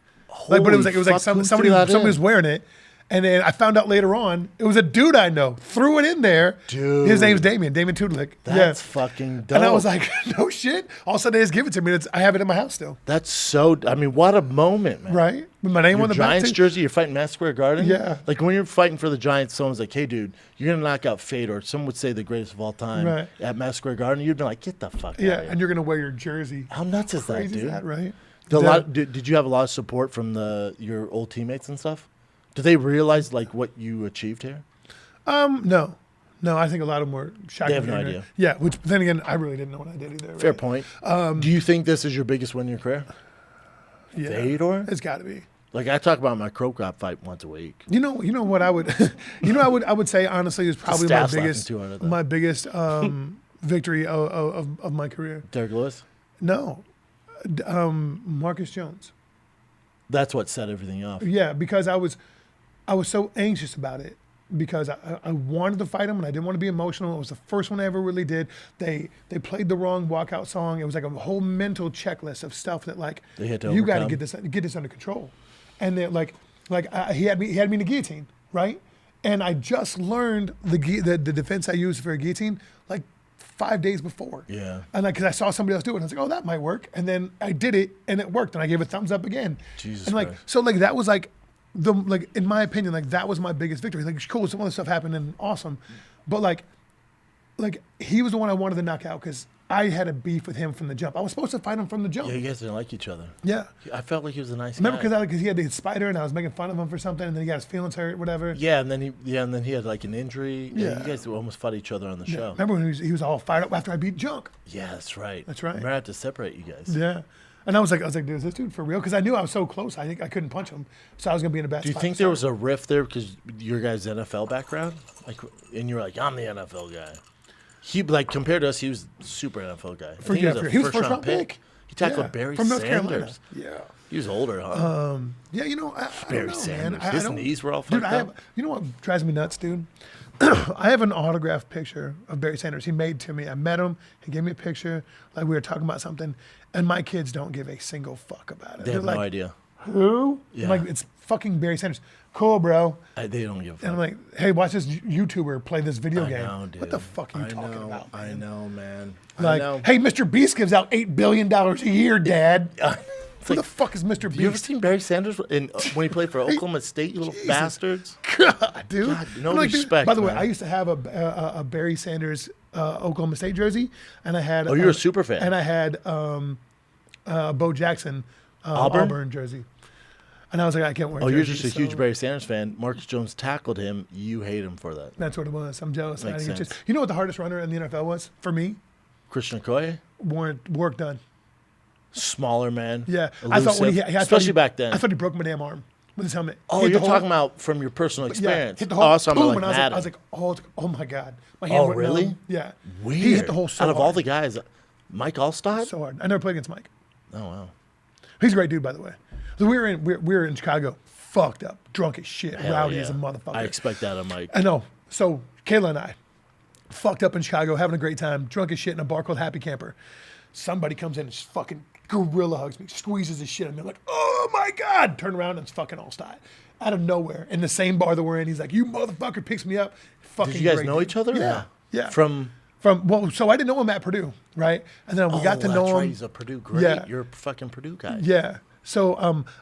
But it was like fuck, who somebody threw that in? was wearing it, and then I found out later on it was a dude I know threw it in there. Dude. His name's Damien Tudlik. That's fucking dope. And I was like, no shit. All of a sudden they just give it to me. I have it in my house still. That's so. I mean, what a moment, man. Right? With my name Your on the back Giants too. jersey, you're fighting Madison Square Garden. Yeah. Like when you're fighting for the Giants, someone's like, "Hey, dude, you're gonna knock out Fedor." Some would say the greatest of all time Right. at Madison Square Garden. You'd be like, "Get the fuck out Yeah, of here." and you're gonna wear your jersey. How nuts is that, Crazy dude? is that, right? Did you have a lot of support from your old teammates and stuff? Did they realize like what you achieved here? No. I think a lot of them were shocked. They have to no hear it. idea. Yeah, which then again, I really didn't know what I did either. Fair right? point. Do you think this is your biggest win in your career? Yeah, Fedor? it's got to be. Like I talk about my Crow Cop fight once a week. You know what I would, I would say honestly is probably my staff's laughing biggest, too hard at that. my biggest victory of my career. Derrick Lewis? No, Marcus Jones. That's what set everything off. Yeah, because I was so anxious about it because I wanted to fight him and I didn't want to be emotional. It was the first one I ever really did. They played the wrong walkout song. It was like a whole mental checklist of stuff that like They had to you got to overcome. get this under control. And then he had me in the guillotine, right? And I just learned the defense I used for a guillotine like 5 days before. Yeah. And because I saw somebody else do it, and I was like, oh, that might work. And then I did it, and it worked, and I gave a thumbs up again. Jesus And Christ. so that was in my opinion, that was my biggest victory. Like, cool, some other stuff happened and awesome, but like he was the one I wanted to knock out because I had a beef with him from the jump. I was supposed to fight him from the jump. Yeah, you guys didn't like each other. Yeah. I felt like he was a nice Remember guy. because he had the spider and I was making fun of him for something, and then he got his feelings hurt, whatever. Yeah, and then he had like an injury. Yeah, Yeah. you guys almost fought each other on the show. Remember when he was all fired up after I beat Junk? Yeah, that's right. That's right. Remember I had to separate you guys. Yeah. And I was like, dude, is this dude for real? Because I knew I was so close. I think I couldn't punch him, so I was gonna be in a bad Do you spot think to there start. was a rift there because your guys' NFL background, like, and you're like, I'm the NFL guy. He like compared to us, he was a super NFL guy. I think he was first round pick. He tackled Yeah, Barry from North Sanders. Carolina. Yeah. He was older, huh? Yeah, I Barry don't know, man. Sanders. I His don't- knees were all Dude, fucked up. you know what drives me nuts, dude? I have an autographed picture of Barry Sanders. He made to me. I met him. He gave me a picture. Like we were talking about something, and my kids don't give a single fuck about it. They have They're no like, idea. Who? Yeah. I'm like, it's fucking Barry Sanders. Cool, bro. They don't give a fuck. And I'm like, hey, watch this YouTuber play this video I game. know, dude. What the fuck are you talking know, about, man? I know, man. Like, I know. hey, Mr. Beast gives out $8 billion a year, Dad. Who the fuck is Mr. Have you ever Beast? seen Barry Sanders when he played for Oklahoma State, you little Jesus. bastards? God, dude. God, no I'm like, dude, respect, by the way, man. I used to have a Barry Sanders Oklahoma State jersey, and I had. Oh, you're a super fan. And I had Bo Jackson Auburn? jersey, and I was like, I can't wear. Oh, you're jerseys, just a huge so Barry Sanders fan. Marcus Jones tackled him. You hate him for that. That's what it was. I'm jealous. Makes I think it's sense. you know what the hardest runner in the NFL was for me? Christian Okoye, Work done. smaller man. Yeah, I thought when elusive, I thought especially back then. I thought he broke my damn arm with his helmet. Oh, Hit the you're hole. talking about from your personal Yeah, experience. hit the Oh, whole I was talking boom, about and like I was Madden. like, oh my god, my hand Oh, went really? numb. Yeah, Weird. He hit the hole so Out of all hard. the guys, Mike Allstott? So hard. I never played against Mike. Oh, wow. He's a great dude, by the way. So we were in Chicago, fucked up, drunk as shit, Hell rowdy yeah. as a motherfucker. I expect that of Mike. I know. So Kayla and I, fucked up in Chicago, having a great time, drunk as shit in a bar called Happy Camper. Somebody comes in and just fucking gorilla hugs me, squeezes his shit, and I'm like, oh my god! Turn around and it's fucking Allstott. Out of nowhere, in the same bar that we're in, he's like, you motherfucker, picks me up. Fucking Did you guys great know dude. each other? Yeah. Yeah. From So I didn't know him at Purdue, right? And then we got to know that's him. right. He's a Purdue great. Yeah. You're a fucking Purdue guy. Yeah. So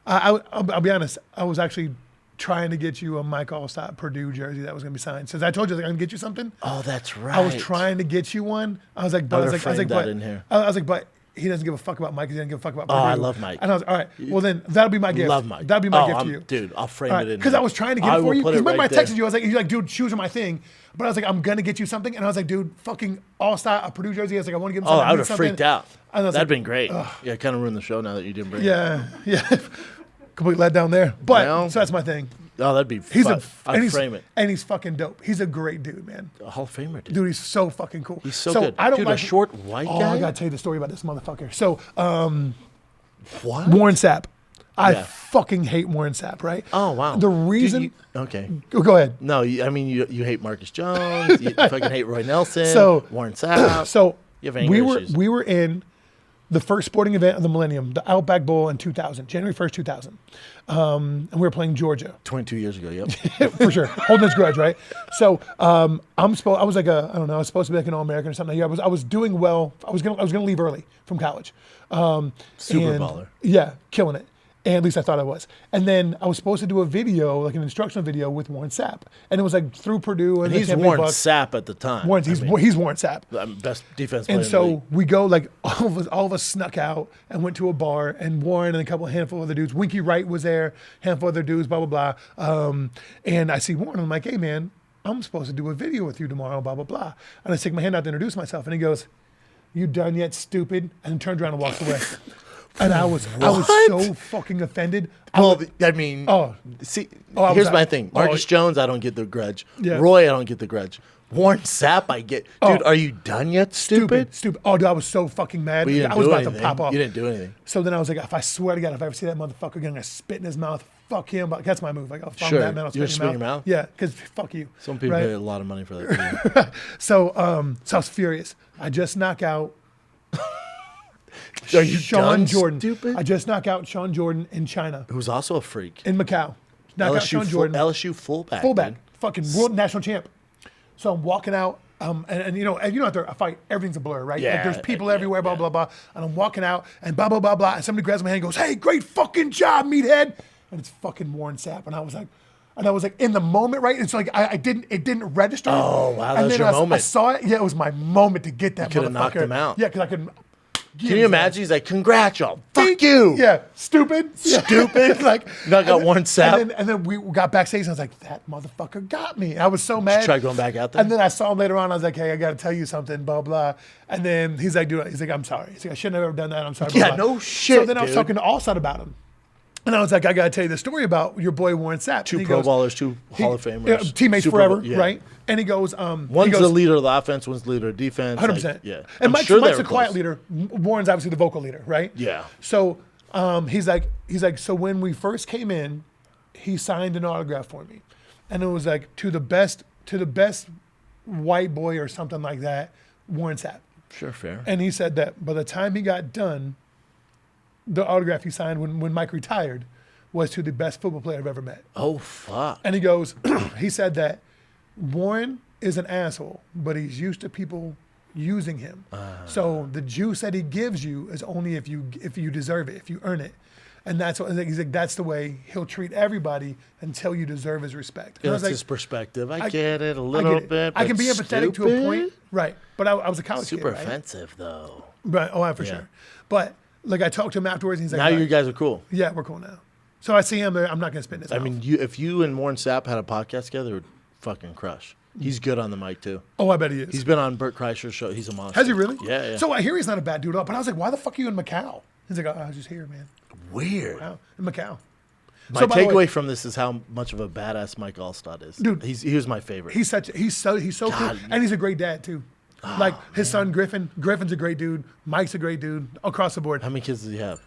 I'll be honest. I was actually trying to get you a Mike Allstott Purdue jersey that was going to be signed. Since I told you I'm going to get you something, Oh, that's right. I was trying to get you one. I was like, but would've framed that in here. I was like, but he doesn't give a fuck about Mike. He doesn't give a fuck about Purdue. I love Mike. And I was all right. Well, then that'll be my gift. Love Mike. That'll be my gift to you. Dude, I'll frame it in Because there. I was trying to get I it for will you. put Because it remember right I texted there. you. I was like, dude, shoes are my thing. But I was like, I'm gonna get you something, and I was like, dude, fucking All-Star, a Purdue jersey. I was like, I want to give him Oh, something. I would have something. freaked out. And I was That'd like, been great. Yeah, kind of ruined the show now that you didn't bring it. Yeah. Complete letdown there. But Well, so that's my thing. Oh, that'd be He's fun. I'd he's, frame it. and he's fucking dope. He's a great dude, man. A Hall of Famer, dude. Dude, he's so fucking cool. He's so good. I don't Dude, like a short white Oh, guy? I gotta tell you the story about this motherfucker. So, What? Warren Sapp. I Yeah. fucking hate Warren Sapp, right? Oh, wow. The reason. Okay. Go ahead. No, I mean, you hate Marcus Jones. You fucking hate Roy Nelson. So- Warren Sapp. So You have anger we issues. were in the first sporting event of the millennium, the Outback Bowl in 2000, January 1st, 2000. And we were playing Georgia. 22 years ago, yep. For sure, holding his grudge, right? So I was like I don't know, I was supposed to be like an All-American or something. Yeah, I was doing well. I was gonna leave early from college. Super and- baller. Yeah, killing it. And at least I thought I was. And then I was supposed to do a video, like an instructional video with Warren Sapp, and it was like through Purdue and He's the Tampa Bay Warren Bucks. Sapp at the time. He's Warren Sapp. Best defense player And in the league. so we go, like, all of us snuck out and went to a bar, and Warren and a handful of other dudes, Winky Wright was there, handful of other dudes, blah, blah, blah. And I see Warren, and I'm like, hey, man, I'm supposed to do a video with you tomorrow, blah, blah, blah. And I stick my hand out to introduce myself, and he goes, you done yet, stupid? And turns around and walks away. And I was so fucking offended. Well, I mean, see, I was here's out. my thing. Marcus Jones, I don't get the grudge. Yeah. Roy, I don't get the grudge. Warren Sapp, I get. Dude, are you done yet, stupid? Stupid. Oh, dude, I was so fucking mad. But you didn't I was do about anything. to pop off. You didn't do anything. So then I was like, if I swear to God, if I ever see that motherfucker again, I'm going to spit in his mouth. Fuck him. But that's my move. Like, if I'm Sure. that man, I'll You're spit in your spitting mouth. your Yeah, because fuck you. Some people Right? pay a lot of money for that. Too. So I was furious. I just knock out Are you Sean done, Jordan. stupid? I just knock out Sean Jordan in China, Who's also a freak. in Macau. Knock out Sean Jordan. LSU fullback. Fullback, dude. fucking world national champ. So I'm walking out, and you know after a fight, everything's a blur, right? Yeah, Like there's people everywhere, blah blah blah. And I'm walking out, and blah blah blah blah. And somebody grabs my hand, and goes, "Hey, great fucking job, meathead!" And it's fucking Warren Sapp, and I was like, in the moment, right? It's like it didn't register. Oh, wow, that and was then your I moment. saw it. Yeah, it was my moment to get that. coulda motherfucker. knocked him out. Yeah, because I couldn't. Can you imagine? He's like, congrats, y'all. Fuck you. Yeah, stupid. Stupid. like Knock out Warren Sapp. And then we got backstage, and I was like, that motherfucker got me. I was so mad. Try going back out there? And then I saw him later on. I was like, hey, I got to tell you something, blah, blah. And then he's like, dude, I'm sorry. He's like, I shouldn't have ever done that. I'm sorry. Blah, Yeah, blah. no shit, So then I was dude. talking to Allside about him. And I was like, I got to tell you the story about your boy Warren Sapp. Two And he Pro goes, Ballers, two Hall of Famers. teammates Super forever, Bowl- yeah. right? And he goes, One's the leader of the offense, one's the leader of defense. 100%. Like, yeah. And I'm Mike's, sure they Mike's were a quiet close. leader. Warren's obviously the vocal leader, right? Yeah. So he's like, so when we first came in, he signed an autograph for me, and it was like to the best white boy or something like that, Warren Sapp. Sure, fair. And he said that by the time he got done, the autograph he signed when Mike retired was to the best football player I've ever met. Oh, fuck. And he goes, he said that Warren is an asshole, but he's used to people using him. So the juice that he gives you is only if you deserve it, if you earn it. And that's what he's like. That's the way he'll treat everybody until you deserve his respect. And I That's was like, his perspective. I get it a I little get it. bit. I can but be empathetic to a stupid? point, right? But I was a college Super kid, right? offensive, though. Right. Oh, for Yeah. sure. But like I talked to him afterwards, and he's like, Now "Right, you guys are cool. yeah, we're cool now." So I see him there. I'm not gonna spit in his I mouth. mean, if you and Warren Sapp had a podcast together, it would fucking crush. He's good on the mic, too. Oh, I bet he is. He's been on Bert Kreischer's show. He's a monster. Has he really? Yeah, yeah. So I hear he's not a bad dude at all. But I was like, why the fuck are you in Macau? He's like, oh, I was just here, man. Weird. Wow, in Macau. My So, by the way, takeaway from this is how much of a badass Mike Allstott is. Dude. He was my favorite. He's so cool, God. and he's a great dad too. Like his son Griffin. Griffin's a great dude. Mike's a great dude across the board. How many kids does he have?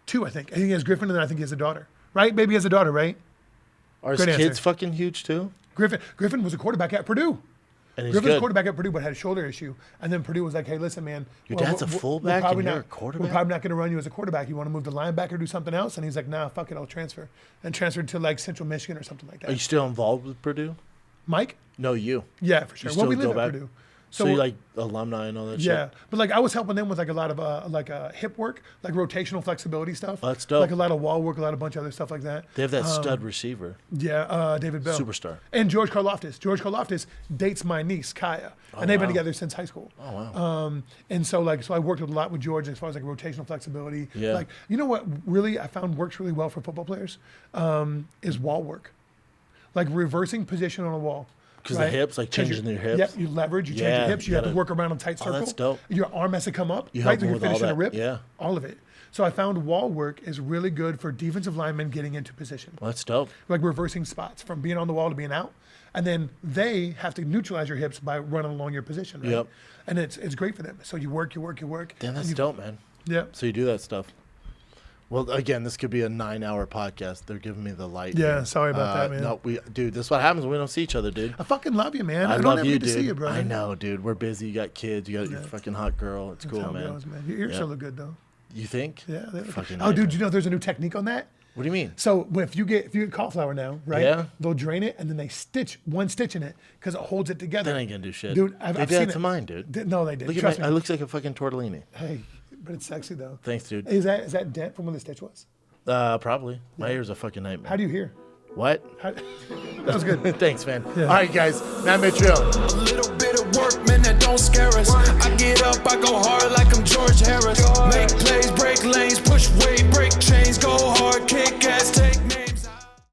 2, I think. I think he has Griffin, and then I think he has a daughter. Right? Maybe he has a daughter, right? Are his Good answer. kids fucking huge, too? Griffin was a quarterback at Purdue. And he's Griffin was a good. quarterback at Purdue, but had a shoulder issue. And then Purdue was like, hey, listen, man. Your dad's a fullback and you're a quarterback? We're probably not going to run you as a quarterback. You want to move to linebacker or do something else? And he's like, nah, fuck it, I'll transfer. And transferred to like Central Michigan or something like that. Are you still involved with Purdue? Mike? No, you. Yeah, for sure. You Well, we still live go at back? Purdue. So you like alumni and all that Yeah, shit? but like I was helping them with like a lot of hip work, like rotational flexibility stuff. Oh, that's dope. Like a lot of wall work, a lot of bunch of other stuff like that. They have that stud receiver. Yeah, David Bell, Superstar. and George Karloftis. George Karloftis dates my niece Kaya, and they've been wow. together since high school. Oh, wow. And so I worked with a lot with George as far as like rotational flexibility. Yeah. Like you know what really I found works really well for football players is wall work, like reversing position on a wall. Because the hips, like changing your hips. Yep, you leverage, you change Yeah, your hips, you have to work around a tight circle. that's dope. Your arm has to come up, You right? help So them you're with all finishing a that, rip. yeah. All of it. So I found wall work is really good for defensive linemen getting into position. Well, that's dope. Like reversing spots from being on the wall to being out. And then they have to neutralize your hips by running along your position, right? Yep. And it's great for them. So you work. Damn, that's dope, man. Yeah. So you do that stuff. Well, again, this could be a 9-hour podcast. They're giving me the light. Yeah, here. sorry about that, man. No, dude, this is what happens when we don't see each other, dude. I fucking love you, man. I don't love ever you, get to see you, bro. I know, dude. We're busy. You got kids. You got your fucking hot girl. It's That's cool, how it man. goes, man. Your ears still look good, though. You think? Yeah. They look Fucking good. Oh, right, dude, man. you know there's a new technique on that? What do you mean? So if you get cauliflower now, right? Yeah. They'll drain it and then they stitch one stitch in it because it holds it together. That ain't gonna do shit. Dude, they I've did seen that it. to mine, dude. No, they did. Look at Trust my. me. It looks like a fucking tortellini. Hey, but it's sexy though. Thanks, dude. Is that dent from when the stitch was? Probably. My ear's a fucking nightmare. How do you hear? What? That was good. Thanks, man. Yeah. All right, guys. Matt Mitrione. A little bit of work, man, that don't scare us. I get up, I go hard